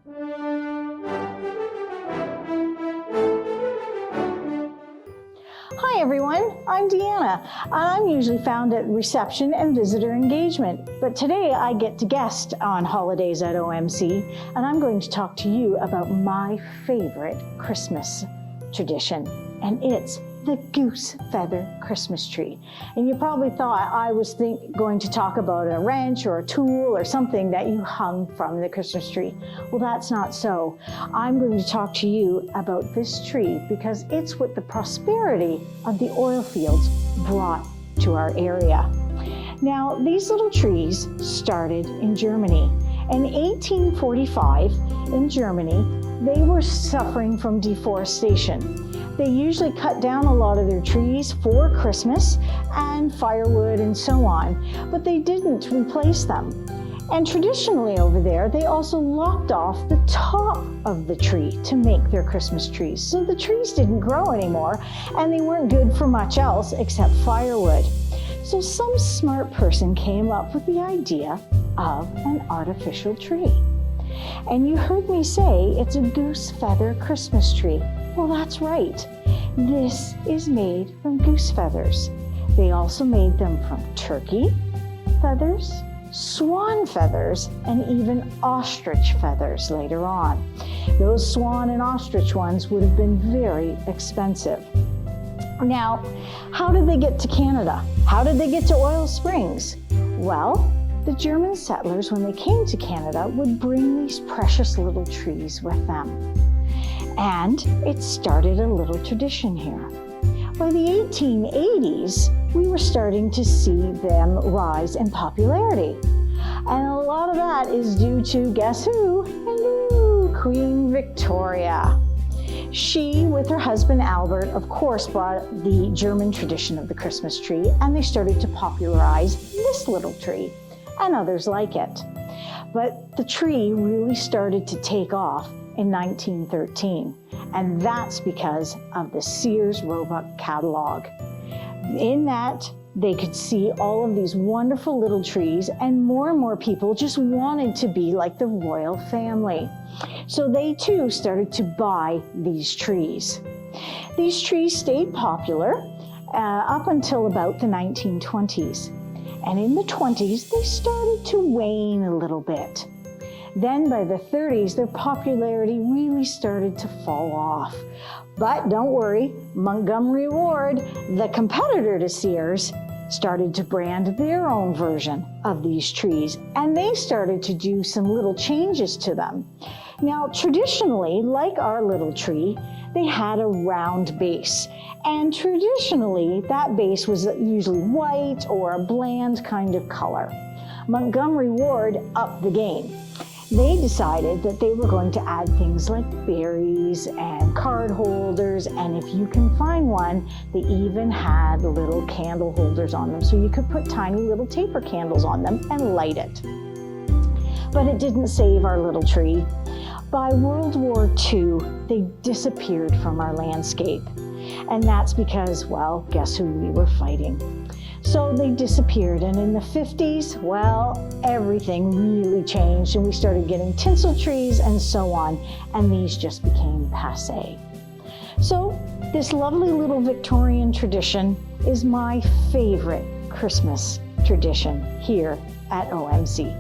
Hi everyone, I'm Deanna. I'm usually found at reception and visitor engagement, but today I get to guest on Holidays at OMC, and I'm going to talk to you about my favorite Christmas tradition, and it's the goose feather Christmas tree. And you probably thought I was going to talk about a wrench or a tool or something that you hung from the Christmas tree. Well, that's not so. I'm going to talk to you about this tree because it's what the prosperity of the oil fields brought to our area. Now, these little trees started in Germany. In 1845, in Germany, they were suffering from deforestation. They usually cut down a lot of their trees for Christmas and firewood and so on, but they didn't replace them. And traditionally over there, they also lopped off the top of the tree to make their Christmas trees. So the trees didn't grow anymore, and they weren't good for much else except firewood. So some smart person came up with the idea of an artificial tree. And you heard me say it's a goose feather Christmas tree. Well, that's right. This is made from goose feathers. They also made them from turkey feathers, swan feathers, and even ostrich feathers later on. Those swan and ostrich ones would have been very expensive. Now, how did they get to Canada? How did they get to Oil Springs? Well, the German settlers, when they came to Canada, would bring these precious little trees with them. And it started a little tradition here. By the 1880s, we were starting to see them rise in popularity. And a lot of that is due to, guess who? Hello, Queen Victoria. She, with her husband Albert, of course, brought the German tradition of the Christmas tree, and they started to popularize this little tree and others like it. But the tree really started to take off in 1913, and that's because of the Sears Roebuck catalog. In that, they could see all of these wonderful little trees, and more people just wanted to be like the royal family. So they too started to buy these trees. These trees stayed popular up until about the 1920s. And in the 20s, they started to wane a little bit. Then by the 30s, their popularity really started to fall off. But don't worry, Montgomery Ward, the competitor to Sears, started to brand their own version of these trees, and they started to do some little changes to them. Now, traditionally, like our little tree, they had a round base. And traditionally, that base was usually white or a bland kind of color. Montgomery Ward upped the game. They decided that they were going to add things like berries and card holders, and if you can find one, they even had little candle holders on them, so you could put tiny little taper candles on them and light it. But it didn't save our little tree. By World War II, they disappeared from our landscape. And that's because, well, guess who we were fighting? So they disappeared, and in the 50s, well, everything really changed, and we started getting tinsel trees and so on, and these just became passé. So this lovely little Victorian tradition is my favorite Christmas tradition here at OMC.